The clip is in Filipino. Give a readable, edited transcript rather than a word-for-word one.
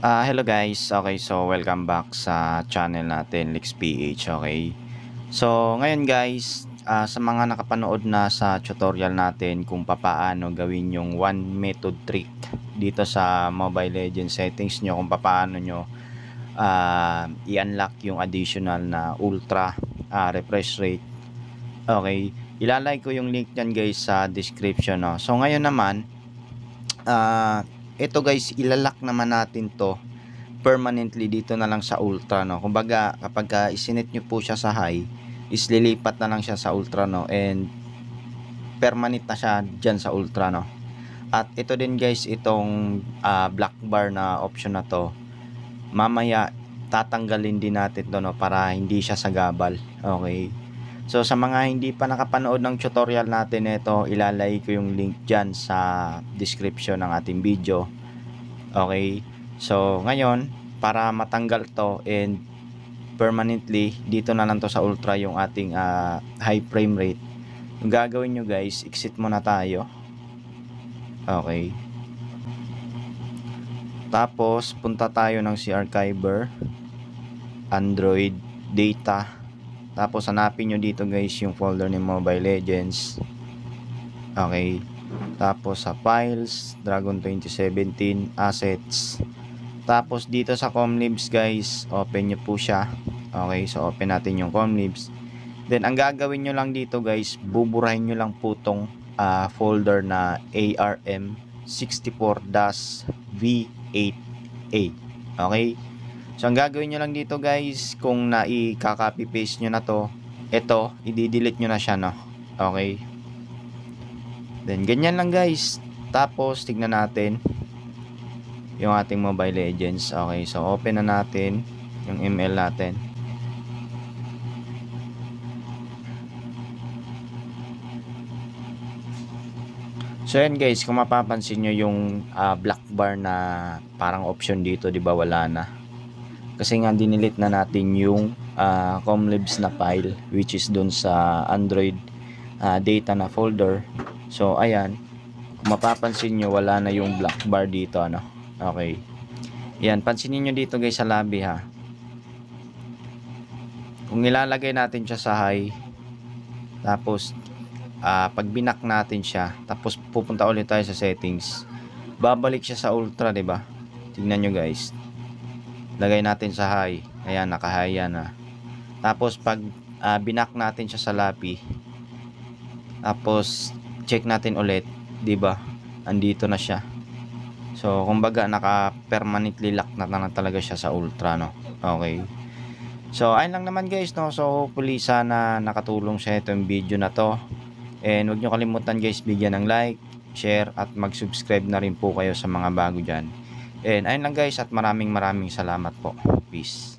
Hello guys. Okay, so welcome back sa channel natin, Lex PH. Okay. So ngayon guys, sa mga nakapanood na sa tutorial natin kung papaano gawin yung one method trick dito sa Mobile Legends settings nyo, kung papaano nyo i-unlock yung additional na ultra refresh rate. Okay, ilalagay ko yung link nyan guys sa description. No? So ngayon naman, ito guys, ilalak naman natin to permanently dito na lang sa ultra, no. Kumbaga kapag isinit nyo po siya sa high, is lilipat na lang siya sa ultra, no, and permanent na siya dyan sa ultra, no. At ito din guys, itong black bar na option na to, mamaya tatanggalin din natin to, no, para hindi siya sagabal. Okay, so sa mga hindi pa nakapanood ng tutorial natin, ito ilalagay ko yung link dyan sa description ng ating video. Okay, so ngayon para matanggal to and permanently dito na lang to sa ultra yung ating high frame rate, yung gagawin nyo guys, exit muna tayo. Okay, tapos punta tayo ng si Archiver, Android, Data, tapos hanapin nyo dito guys yung folder ni Mobile Legends. Okay, tapos sa Files, Dragon 2017, Assets, tapos dito sa Comlibs guys, open nyo po siya. Okay, so open natin yung Comlibs. Then ang gagawin nyo lang dito guys, buburahin nyo lang po tong folder na ARM64-V8A. Okay, so ang gagawin nyo lang dito guys, kung naikaka-copy paste nyo na to, ito i-delete nyo na siya, no. Okay, then ganyan lang guys. Tapos tignan natin yung ating Mobile Legends. Okay, so open na natin yung ML natin. So yan guys, kung mapapansin nyo yung black bar na parang option dito, di ba, wala na. Kasi nga dinilit na natin yung Comlibs na file, which is dun sa Android data na folder. So ayan, kung mapapansin nyo, wala na yung black bar dito, ano. Okay, yan, pansinin nyo dito guys sa lobby, ha. Kung nilalagay natin siya sa high, tapos pag binak natin siya, tapos pupunta ulit tayo sa settings, babalik siya sa ultra, di ba? Tingnan nyo guys, lagay natin sa high, ayan, naka-high yan, ha. Tapos pag binak natin siya sa lobby, tapos check natin ulit, di ba, andito na siya. So kumbaga naka permanently lock na talaga siya sa ultra, no. Okay, so ayun lang naman guys, no. So hopefully sana nakatulong sa itong video na to, and huwag nyo kalimutan guys, bigyan ng like, share, at mag-subscribe na rin po kayo sa mga bago dyan. And ayun lang guys, at maraming salamat po. Peace.